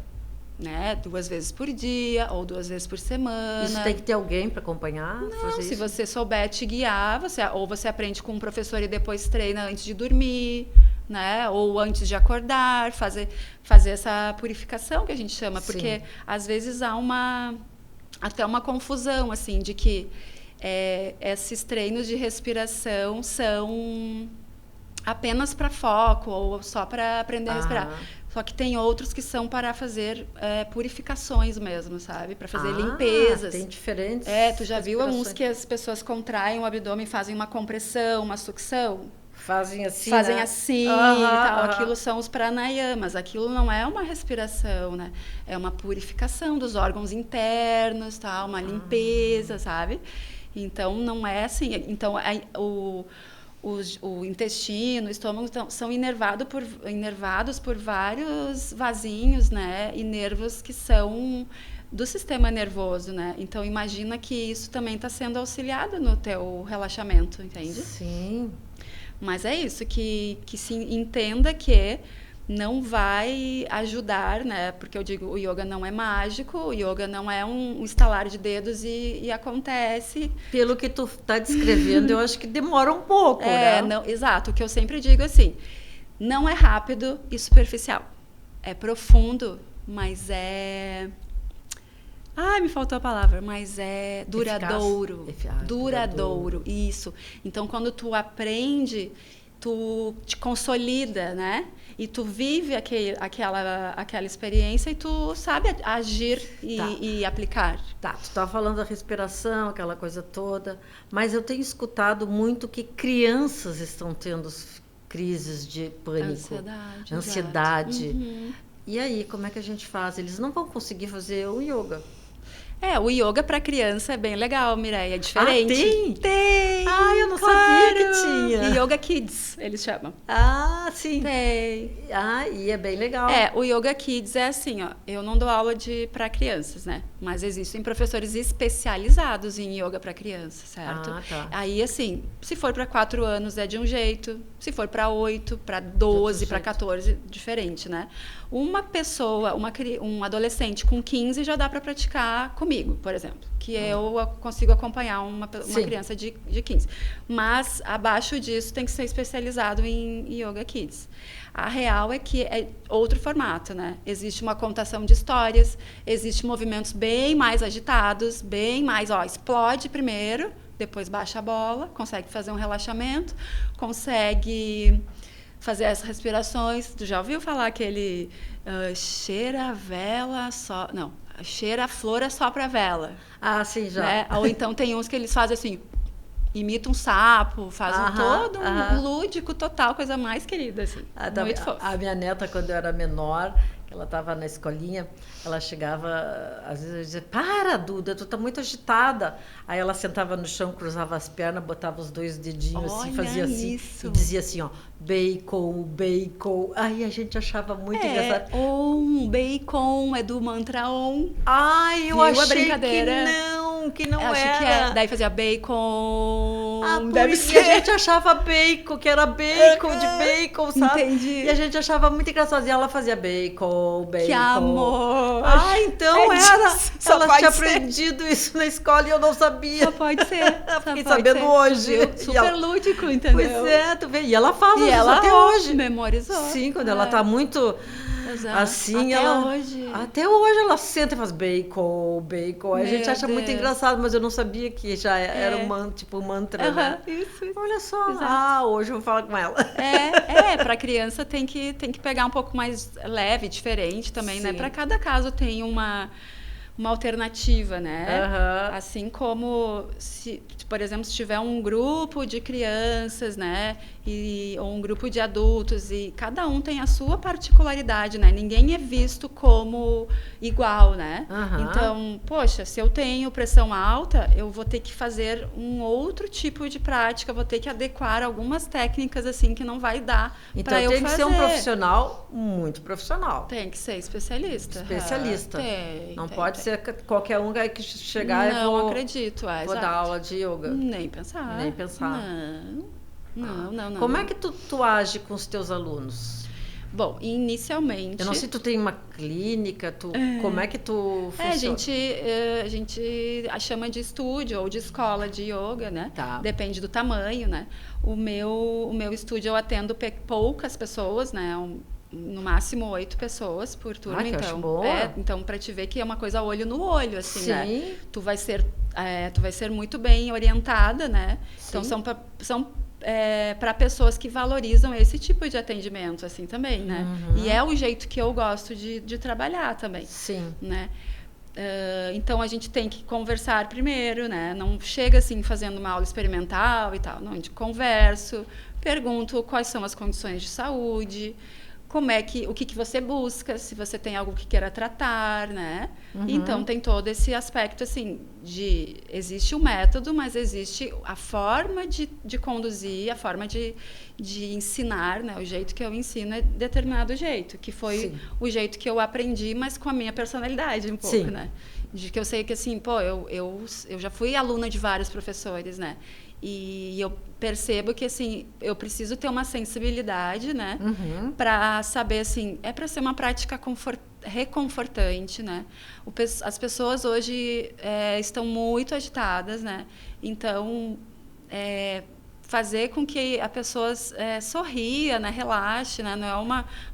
[SPEAKER 2] né, 2 vezes por dia ou 2 vezes por semana.
[SPEAKER 1] Isso tem que ter alguém para acompanhar?
[SPEAKER 2] Não, se você souber te guiar, ou você aprende com um professor e depois treina antes de dormir, né? Ou antes de acordar, fazer essa purificação que a gente chama, porque às vezes há até uma confusão assim de que esses treinos de respiração são apenas para foco ou só para aprender a respirar. Só que tem outros que são para fazer purificações mesmo, sabe? Para fazer limpezas.
[SPEAKER 1] Tem diferentes.
[SPEAKER 2] Tu já viu uns que as pessoas contraem o abdômen, fazem uma compressão, uma sucção?
[SPEAKER 1] Fazem assim,
[SPEAKER 2] né? E tal. Aquilo são os pranayamas. Aquilo não é uma respiração, né? É uma purificação dos órgãos internos, tal, uma limpeza, sabe? Então, não é assim. Então, o intestino, o estômago são inervados por vários vasinhos, né? E nervos que são do sistema nervoso, né? Então, imagina que isso também está sendo auxiliado no teu relaxamento, entende?
[SPEAKER 1] Sim.
[SPEAKER 2] Mas é isso, que se entenda que não vai ajudar, né? Porque eu digo, o yoga não é mágico, o yoga não é um estalar de dedos e acontece.
[SPEAKER 1] Pelo que tu está descrevendo, eu acho que demora um pouco, né?
[SPEAKER 2] Não, exato, o que eu sempre digo assim, não é rápido e superficial. É profundo, mas me faltou a palavra, mas é duradouro. Duradouro, isso. Então, quando tu aprende, tu te consolida, né? E tu vive aquela experiência e tu sabe agir e aplicar.
[SPEAKER 1] Tá, tu estava falando da respiração, aquela coisa toda, mas eu tenho escutado muito que crianças estão tendo crises de pânico. Ansiedade. E aí, como é que a gente faz? Eles não vão conseguir fazer o yoga.
[SPEAKER 2] O yoga para criança é bem legal, Mireia, é diferente.
[SPEAKER 1] Tem! Eu não sabia que tinha.
[SPEAKER 2] Yoga Kids, eles chamam.
[SPEAKER 1] Sim.
[SPEAKER 2] Tem.
[SPEAKER 1] E é bem legal.
[SPEAKER 2] O Yoga Kids é assim, ó, eu não dou aula para crianças, né? Mas existem professores especializados em yoga para crianças, certo?
[SPEAKER 1] Tá.
[SPEAKER 2] Aí, assim, se for para 4 anos é de um jeito, se for para 8, para 12, para 14, diferente, né? Uma pessoa, um adolescente com 15 já dá para praticar comigo. comigo, por exemplo, que eu consigo acompanhar uma criança de 15. Mas, abaixo disso, tem que ser especializado em Yoga Kids. A real é que é outro formato, né? Existe uma contação de histórias, existem movimentos bem mais agitados, bem mais, explode primeiro, depois baixa a bola, consegue fazer um relaxamento, consegue fazer as respirações. Tu já ouviu falar aquele cheira a vela só... Não, cheira a flor é só pra vela.
[SPEAKER 1] Ah, sim, já.
[SPEAKER 2] Né? Ou então tem uns que eles fazem assim, imita um sapo, faz um lúdico total, coisa mais querida, assim. Muito fofo.
[SPEAKER 1] A minha neta, quando eu era menor, ela estava na escolinha, ela chegava, às vezes eu dizia, para, Duda, tu tá muito agitada. Aí ela sentava no chão, cruzava as pernas, botava os 2 dedinhos assim, fazia assim, e dizia assim, bacon, bacon. Aí a gente achava muito engraçado.
[SPEAKER 2] Bacon, é do mantra Om.
[SPEAKER 1] Ai, eu achei que não
[SPEAKER 2] acho
[SPEAKER 1] era.
[SPEAKER 2] Que é. Daí fazia bacon.
[SPEAKER 1] Deve ser. E a gente achava bacon, que era bacon de bacon, sabe?
[SPEAKER 2] Entendi.
[SPEAKER 1] E a gente achava muito engraçado. E ela fazia bacon, bacon.
[SPEAKER 2] Que amor!
[SPEAKER 1] Então era. Ela tinha aprendido isso na escola e eu não sabia.
[SPEAKER 2] Só pode ser.
[SPEAKER 1] Fiquei sabendo hoje.
[SPEAKER 2] Super lúdico, entendeu?
[SPEAKER 1] Pois é, tu vê. E ela faz isso até hoje.
[SPEAKER 2] Memorizou.
[SPEAKER 1] Sim, quando ela tá muito...
[SPEAKER 2] Exato.
[SPEAKER 1] Assim, até hoje ela senta e faz bacon, bacon. A gente acha muito engraçado, mas eu não sabia que já era um mantra, né?
[SPEAKER 2] Isso.
[SPEAKER 1] Olha só.
[SPEAKER 2] Exato.
[SPEAKER 1] Hoje eu vou falar com ela.
[SPEAKER 2] Pra criança tem que pegar um pouco mais leve, diferente também,
[SPEAKER 1] Sim.
[SPEAKER 2] né? Para cada caso tem uma alternativa, né? Assim como, por exemplo, se tiver um grupo de crianças, né? Ou um grupo de adultos, e cada um tem a sua particularidade, né? Ninguém é visto como igual, né? Então, poxa, se eu tenho pressão alta, eu vou ter que fazer um outro tipo de prática, vou ter que adequar algumas técnicas, assim, que não vai dar para eu fazer. Então, tem que
[SPEAKER 1] ser um profissional muito profissional.
[SPEAKER 2] Tem que ser especialista.
[SPEAKER 1] Não pode ser qualquer um que chegar e vou dar aula de yoga.
[SPEAKER 2] Nem pensar. Não.
[SPEAKER 1] Como é que tu age com os teus alunos?
[SPEAKER 2] Bom, inicialmente...
[SPEAKER 1] Eu não sei, tu tem uma clínica, como é que tu funciona?
[SPEAKER 2] A gente chama de estúdio ou de escola de yoga, né?
[SPEAKER 1] Tá.
[SPEAKER 2] Depende do tamanho, né? O meu estúdio eu atendo poucas pessoas, né? No máximo 8 pessoas por turma.
[SPEAKER 1] Que
[SPEAKER 2] então,
[SPEAKER 1] boa.
[SPEAKER 2] Então, para te ver que é uma coisa olho no olho, assim,
[SPEAKER 1] Sim.
[SPEAKER 2] né? Tu vai ser muito bem orientada, né?
[SPEAKER 1] Sim.
[SPEAKER 2] Então, são para pessoas que valorizam esse tipo de atendimento, assim, também, né? E é o jeito que eu gosto de trabalhar também.
[SPEAKER 1] Sim.
[SPEAKER 2] Né? Então, a gente tem que conversar primeiro, né? Não chega, assim, fazendo uma aula experimental e tal. Não, a gente converso, pergunto quais são as condições de saúde, o que você busca, se você tem algo que queira tratar, né? Então, tem todo esse aspecto, assim, existe o método, mas existe a forma de conduzir, a forma de ensinar, né? O jeito que eu ensino é determinado jeito, que foi o jeito que eu aprendi, mas com a minha personalidade um pouco, né? De que eu sei que, assim, eu já fui aluna de vários professores, né? E eu percebo que, assim, eu preciso ter uma sensibilidade, né? Para saber, assim, para ser uma prática reconfortante, né? As pessoas hoje estão muito agitadas, né? Então, fazer com que a pessoa sorria, né? Relaxe, né? Não é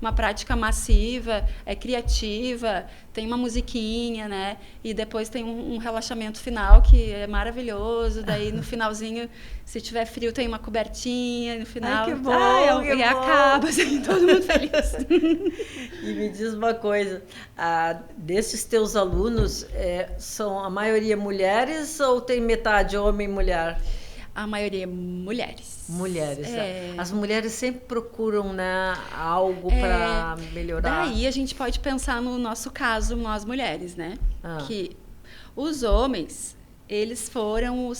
[SPEAKER 2] uma prática massiva, é criativa, tem uma musiquinha, né? E depois tem um relaxamento final que é maravilhoso. Daí, no finalzinho, se tiver frio, tem uma cobertinha no final.
[SPEAKER 1] Ai, que bom,
[SPEAKER 2] e acaba, assim, todo mundo feliz.
[SPEAKER 1] E me diz uma coisa, desses teus alunos, são a maioria mulheres ou tem metade homem e mulher?
[SPEAKER 2] A maioria é mulheres.
[SPEAKER 1] Mulheres. As mulheres sempre procuram, né, algo para melhorar.
[SPEAKER 2] Daí a gente pode pensar no nosso caso, nós mulheres, né? Que os homens, eles foram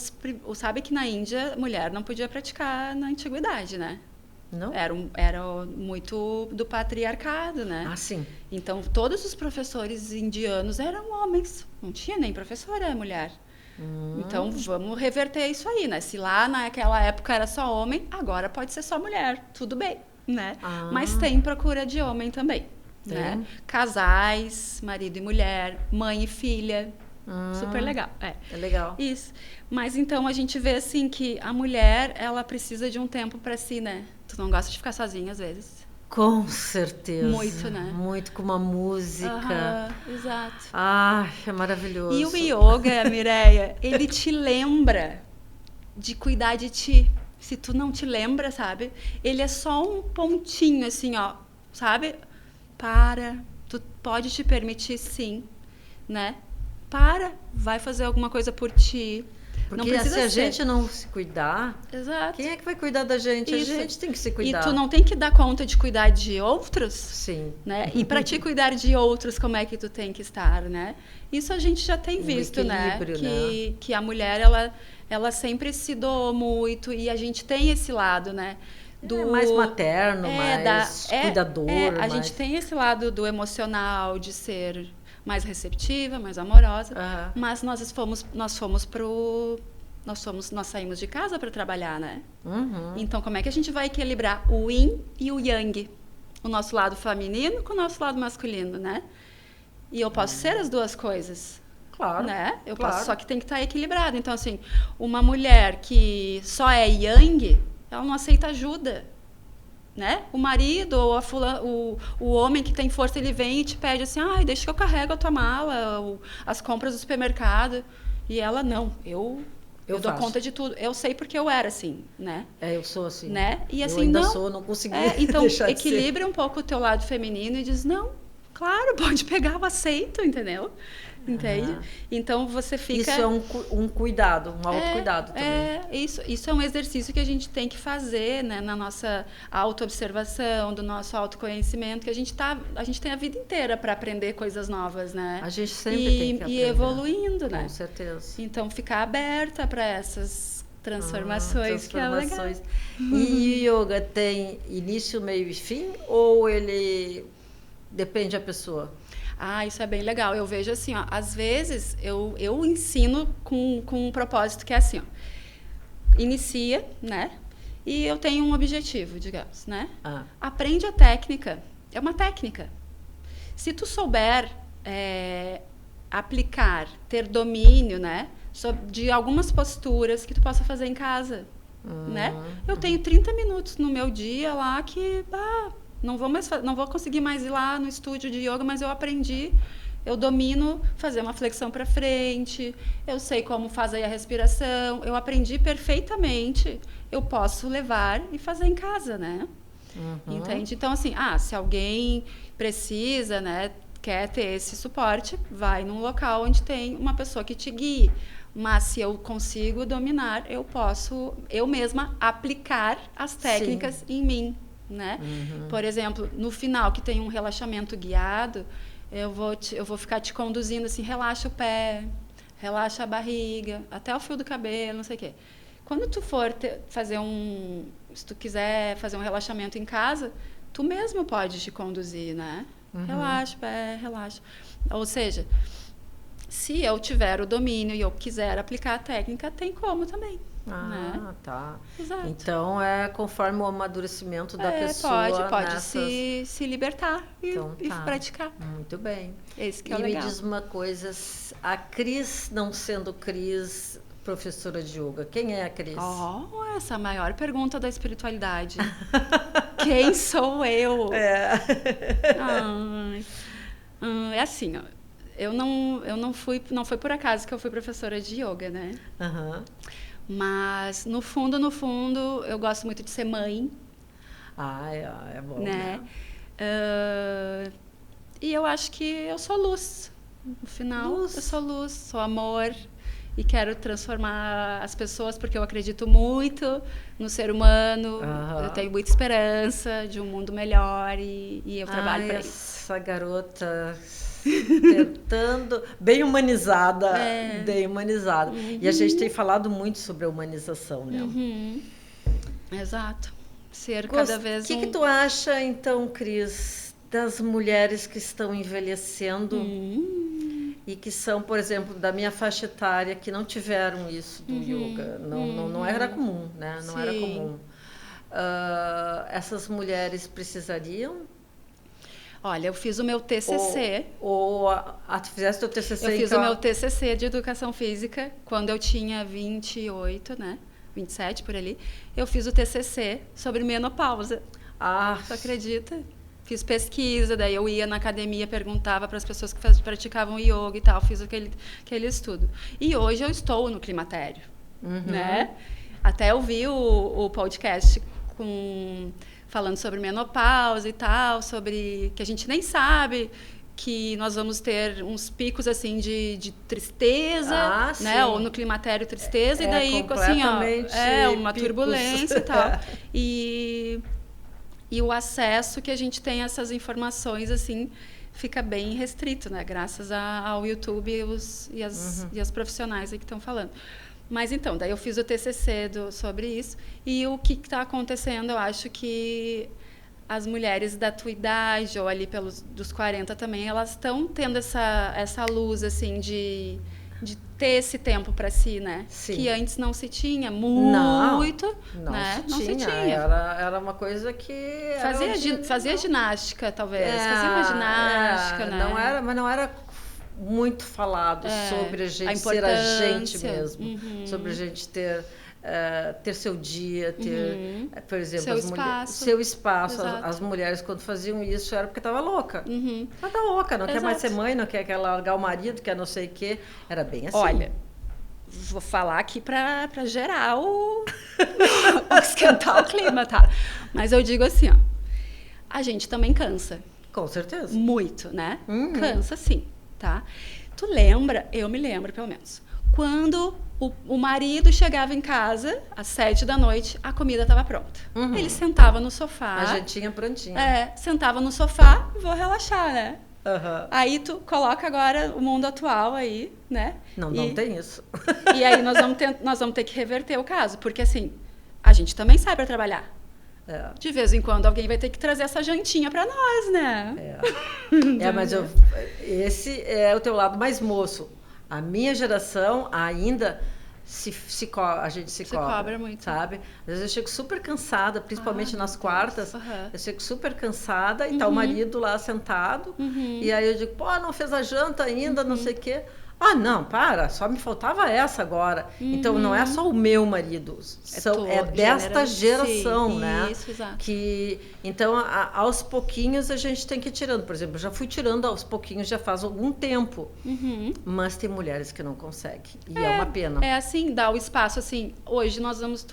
[SPEAKER 2] sabe que na Índia, mulher não podia praticar na antiguidade, né?
[SPEAKER 1] Não?
[SPEAKER 2] Era muito do patriarcado, né?
[SPEAKER 1] Sim.
[SPEAKER 2] Então, todos os professores indianos eram homens. Não tinha nem professora mulher. Então, vamos reverter isso aí, né? Se lá naquela época era só homem, agora pode ser só mulher. Tudo bem, né? Mas tem procura de homem também, né? Casais, marido e mulher, mãe e filha, Super legal.
[SPEAKER 1] É legal.
[SPEAKER 2] Isso. Mas então a gente vê assim que a mulher, ela precisa de um tempo para si, né? Tu não gosta de ficar sozinha às vezes?
[SPEAKER 1] Com certeza.
[SPEAKER 2] Muito, né?
[SPEAKER 1] Muito com uma música.
[SPEAKER 2] Exato.
[SPEAKER 1] Ah, é maravilhoso.
[SPEAKER 2] E o yoga, Mireia, ele te lembra de cuidar de ti. Se tu não te lembra, sabe? Ele é só um pontinho assim, ó, sabe? Tu pode te permitir sim, né? Vai fazer alguma coisa por ti.
[SPEAKER 1] Porque
[SPEAKER 2] não precisa
[SPEAKER 1] se a
[SPEAKER 2] ser.
[SPEAKER 1] gente não se cuidar,
[SPEAKER 2] Exato.
[SPEAKER 1] quem é que vai cuidar da gente?
[SPEAKER 2] Isso.
[SPEAKER 1] A gente tem que se cuidar.
[SPEAKER 2] E tu não tem que dar conta de cuidar de outros?
[SPEAKER 1] Sim.
[SPEAKER 2] Né? E para te cuidar de outros, como é que tu tem que estar, né? Isso a gente já tem visto, né? Que a mulher, ela sempre se doou muito e a gente tem esse lado, né?
[SPEAKER 1] Mais materno, mais cuidador.
[SPEAKER 2] A gente tem esse lado do emocional, de ser mais receptiva, mais amorosa, mas nós saímos de casa para trabalhar, né? Então, como é que a gente vai equilibrar o yin e o yang? O nosso lado feminino com o nosso lado masculino, né? E eu posso ser as duas coisas.
[SPEAKER 1] Claro.
[SPEAKER 2] Né? Eu posso, só que tem que estar equilibrado. Então, assim, uma mulher que só é yang, ela não aceita ajuda. Né? O marido ou o homem que tem força, ele vem e te pede assim, deixa que eu carrego a tua mala, as compras do supermercado. E ela, não, eu dou conta de tudo. Eu sei porque eu era assim, né?
[SPEAKER 1] Eu sou assim.
[SPEAKER 2] Né? E assim,
[SPEAKER 1] eu ainda não consegui
[SPEAKER 2] então,
[SPEAKER 1] deixar
[SPEAKER 2] equilibra um pouco o teu lado feminino e diz, não, claro, pode pegar, eu aceito, entendeu? Entende? Então você fica...
[SPEAKER 1] Isso é um cuidado, um autocuidado também.
[SPEAKER 2] Isso é um exercício que a gente tem que fazer, né, na nossa autoobservação, do nosso autoconhecimento, que a gente tem a vida inteira para aprender coisas novas, né?
[SPEAKER 1] A gente sempre tem que aprender.
[SPEAKER 2] E evoluindo, né?
[SPEAKER 1] Com certeza.
[SPEAKER 2] Então ficar aberta para essas transformações, que é legal.
[SPEAKER 1] E o yoga tem início, meio e fim, ou ele depende da pessoa?
[SPEAKER 2] Isso é bem legal. Eu vejo assim, ó, às vezes eu ensino com um propósito que é assim, ó, inicia, né? E eu tenho um objetivo, digamos, né? Aprende a técnica. É uma técnica. Se tu souber aplicar, ter domínio, né? De algumas posturas que tu possa fazer em casa, né? Eu tenho 30 minutos no meu dia lá que... não vou conseguir mais ir lá no estúdio de yoga, mas eu aprendi, eu domino fazer uma flexão para frente, eu sei como fazer a respiração, eu aprendi perfeitamente, eu posso levar e fazer em casa, né? Entende? Então, assim, se alguém precisa, né, quer ter esse suporte, vai num local onde tem uma pessoa que te guie. Mas se eu consigo dominar, eu posso, eu mesma, aplicar as técnicas em mim. Né? Por exemplo, no final que tem um relaxamento guiado, eu vou ficar te conduzindo assim, relaxa o pé, relaxa a barriga, até o fio do cabelo, não sei o quê. Quando tu for se tu quiser fazer um relaxamento em casa, tu mesmo pode te conduzir, né? Relaxa o pé, relaxa. Ou seja, se eu tiver o domínio e eu quiser aplicar a técnica, tem como também. Né?
[SPEAKER 1] Tá.
[SPEAKER 2] Exato.
[SPEAKER 1] Então é conforme o amadurecimento da pessoa.
[SPEAKER 2] Pode se libertar e praticar.
[SPEAKER 1] Muito bem.
[SPEAKER 2] Esse que é legal.
[SPEAKER 1] Me diz uma coisa, a Cris, não sendo Cris, professora de yoga, quem é a Cris?
[SPEAKER 2] Essa é a maior pergunta da espiritualidade. Quem sou eu? É assim, ó. Não foi por acaso que eu fui professora de yoga, né? Mas, no fundo, eu gosto muito de ser mãe.
[SPEAKER 1] É bom,
[SPEAKER 2] né? E eu acho que eu sou luz. No final, eu sou luz, sou amor. E quero transformar as pessoas, porque eu acredito muito no ser humano. Eu tenho muita esperança de um mundo melhor e eu trabalho para isso.
[SPEAKER 1] Essa garota... tentando, bem humanizada, bem humanizada. E a gente tem falado muito sobre a humanização, né?
[SPEAKER 2] Exato. Ser cada vez
[SPEAKER 1] O que tu acha, então, Cris, das mulheres que estão envelhecendo e que são, por exemplo, da minha faixa etária, que não tiveram isso do yoga? Não era comum, né? Não era comum. Essas mulheres precisariam?
[SPEAKER 2] Olha, eu fiz o meu TCC.
[SPEAKER 1] Tu fizeste o TCC,
[SPEAKER 2] eu fiz o meu TCC de Educação Física quando eu tinha 28, né? 27 por ali. Eu fiz o TCC sobre menopausa. Tu acredita? Fiz pesquisa, daí eu ia na academia, perguntava para as pessoas que praticavam yoga e tal, fiz aquele estudo. E hoje eu estou no climatério, né? Até eu vi o podcast falando sobre menopausa e tal, sobre que a gente nem sabe que nós vamos ter uns picos assim de tristeza, né? Ou no climatério tristeza, e daí assim, uma turbulência e tal. E o acesso que a gente tem a essas informações, assim, fica bem restrito, né? Graças ao YouTube e as profissionais aí que estão falando. Mas então, daí eu fiz o TCC sobre isso. E o que está acontecendo, eu acho que as mulheres da tua idade, ou ali dos 40 também, elas estão tendo essa luz, assim, de ter esse tempo para si, né?
[SPEAKER 1] Sim.
[SPEAKER 2] Que antes não se tinha muito, né?
[SPEAKER 1] Não se tinha. Era uma coisa que
[SPEAKER 2] fazia ginástica, talvez. Fazia uma ginástica, né?
[SPEAKER 1] Mas não era muito falado sobre a gente ser a gente mesmo, sobre a gente ter seu dia, ter, por exemplo, seu espaço. As mulheres, quando faziam isso, era porque estava louca. Ela tá louca, não quer mais ser mãe, não quer largar o marido, quer não sei o quê. Era bem assim.
[SPEAKER 2] Olha, vou falar aqui para gerar esquentar o clima, tá? Mas eu digo assim, ó, a gente também cansa.
[SPEAKER 1] Com certeza.
[SPEAKER 2] Muito, né? Cansa, sim, tá? Tu lembra, eu me lembro, pelo menos, quando o marido chegava em casa às 7 da noite, a comida estava pronta. Ele sentava no sofá.
[SPEAKER 1] A jantinha prontinha.
[SPEAKER 2] Sentava no sofá, vou relaxar, né? Aí tu coloca agora o mundo atual aí, né?
[SPEAKER 1] Não tem isso.
[SPEAKER 2] E aí nós vamos ter que reverter o caso, porque assim, a gente também sai para trabalhar. De vez em quando alguém vai ter que trazer essa jantinha para nós, né?
[SPEAKER 1] Mas esse é o teu lado mais moço. A minha geração ainda a gente se cobra
[SPEAKER 2] muito,
[SPEAKER 1] sabe? Às vezes eu chego super cansada, principalmente nas quartas. Eu chego super cansada e tá o marido lá sentado. E aí eu digo, não fez a janta ainda, não sei o quê. Não, só me faltava essa agora. Então, não é só o meu marido, é desta geração, né?
[SPEAKER 2] Isso, exato.
[SPEAKER 1] Então, aos pouquinhos a gente tem que ir tirando. Por exemplo, eu já fui tirando aos pouquinhos, já faz algum tempo. Mas tem mulheres que não conseguem. E é uma pena.
[SPEAKER 2] É assim, dá o espaço, assim, hoje nós vamos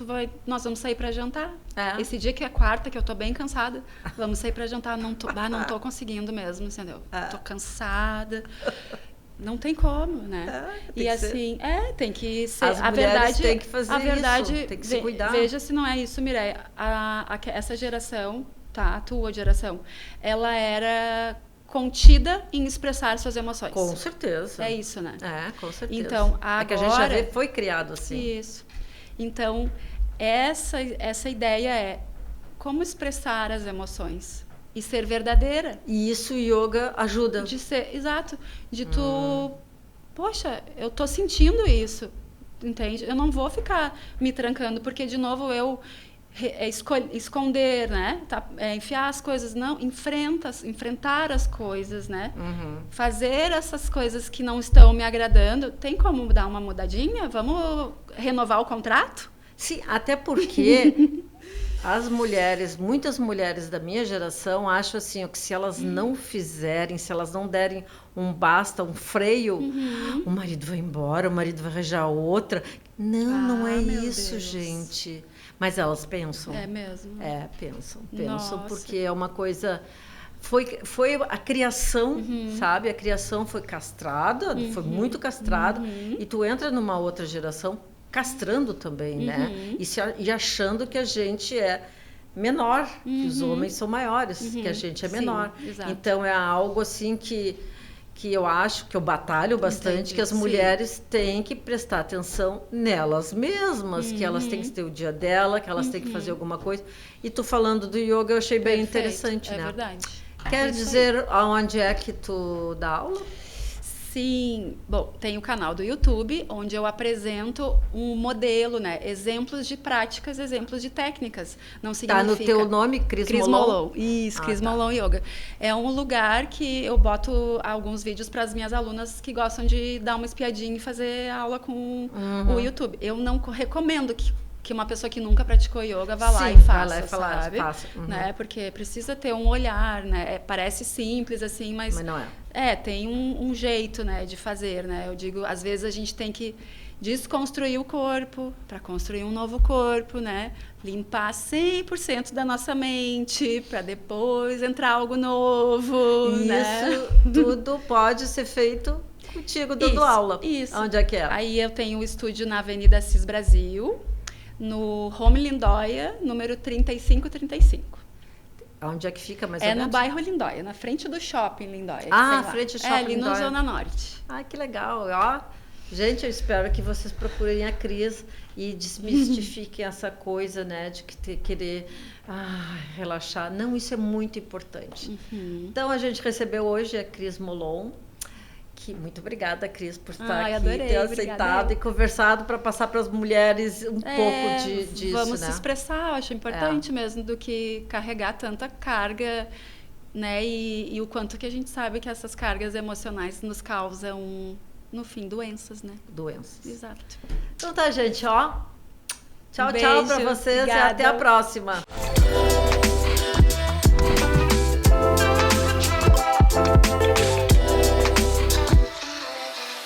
[SPEAKER 2] sair para jantar. Esse dia que é quarta, que eu tô bem cansada, vamos sair para jantar. Não tô conseguindo mesmo, entendeu? Tô cansada. Não tem como, né? E assim, tem que ser.
[SPEAKER 1] As mulheres têm que fazer isso, tem que se cuidar.
[SPEAKER 2] Veja se não é isso, Mireia. Essa geração, tá? A tua geração, ela era contida em expressar suas emoções.
[SPEAKER 1] Com certeza.
[SPEAKER 2] É isso, né?
[SPEAKER 1] Com certeza.
[SPEAKER 2] Então, agora...
[SPEAKER 1] É que a gente já foi criado assim.
[SPEAKER 2] Isso. Então, essa ideia é como expressar as emoções. E ser verdadeira.
[SPEAKER 1] E isso o yoga ajuda.
[SPEAKER 2] Exato. De tu... Poxa, eu tô sentindo isso. Entende? Eu não vou ficar me trancando, porque, de novo, eu... esconder, né? Enfiar as coisas. Não, enfrentar as coisas, né? Fazer essas coisas que não estão me agradando. Tem como dar uma mudadinha? Vamos renovar o contrato?
[SPEAKER 1] Sim, até porque... muitas mulheres da minha geração acham assim, que se elas não fizerem, se elas não derem um basta, um freio, o marido vai embora, o marido vai arranjar outra. Não é isso, Deus. Gente. Mas elas pensam.
[SPEAKER 2] É mesmo?
[SPEAKER 1] Pensam. Nossa. Porque é uma coisa... Foi a criação, sabe? A criação foi castrada, foi muito castrada, e tu entra numa outra geração castrando também, né? E achando que a gente é menor, que os homens são maiores, que a gente é menor. Sim, então, é algo assim que eu acho, que eu batalho bastante, que as mulheres têm que prestar atenção nelas mesmas, que elas têm que ter o dia dela, que elas têm que fazer alguma coisa. E tu falando do yoga, eu achei bem interessante, né?
[SPEAKER 2] É verdade.
[SPEAKER 1] Quer dizer aonde é que tu dá aula?
[SPEAKER 2] Sim, bom, tem o canal do YouTube, onde eu apresento um modelo, né? Exemplos de práticas, exemplos de técnicas. Não significa...
[SPEAKER 1] Tá no teu nome, Cris Molon?
[SPEAKER 2] Isso, Cris
[SPEAKER 1] tá.
[SPEAKER 2] Molon Yoga. É um lugar que eu boto alguns vídeos para as minhas alunas que gostam de dar uma espiadinha e fazer aula com o YouTube. Eu não recomendo que uma pessoa que nunca praticou yoga vá lá e faça, sabe? Né? Porque precisa ter um olhar, né? Parece simples, assim, mas
[SPEAKER 1] não é.
[SPEAKER 2] Tem um jeito, né, de fazer, né? Eu digo, às vezes a gente tem que desconstruir o corpo para construir um novo corpo, né? Limpar 100% da nossa mente para depois entrar algo novo, né?
[SPEAKER 1] Isso tudo pode ser feito contigo dando aula.
[SPEAKER 2] Isso.
[SPEAKER 1] Onde é que é?
[SPEAKER 2] Aí eu tenho o estúdio na Avenida Assis Brasil, no Home Lindóia, número 3535.
[SPEAKER 1] Onde é que fica mais ou menos?
[SPEAKER 2] É no bairro Lindóia, na frente do shopping Lindóia.
[SPEAKER 1] Frente do shopping
[SPEAKER 2] ali
[SPEAKER 1] Lindóia.
[SPEAKER 2] na Zona Norte.
[SPEAKER 1] Que legal. Ó, gente, eu espero que vocês procurem a Cris e desmistifiquem essa coisa, né, de querer relaxar. Não, isso é muito importante. Então, a gente recebeu hoje a Cris Molon. Muito obrigada, Cris, por estar aqui,
[SPEAKER 2] adorei,
[SPEAKER 1] ter aceitado e conversado para passar para as mulheres pouco disso.
[SPEAKER 2] Vamos
[SPEAKER 1] né?
[SPEAKER 2] se expressar, eu acho importante mesmo, do que carregar tanta carga, né? E o quanto que a gente sabe que essas cargas emocionais nos causam, no fim, doenças, né?
[SPEAKER 1] Doenças.
[SPEAKER 2] Exato.
[SPEAKER 1] Então tá, gente, ó. Tchau,
[SPEAKER 2] Beijo,
[SPEAKER 1] tchau para vocês. Obrigada. E até a próxima.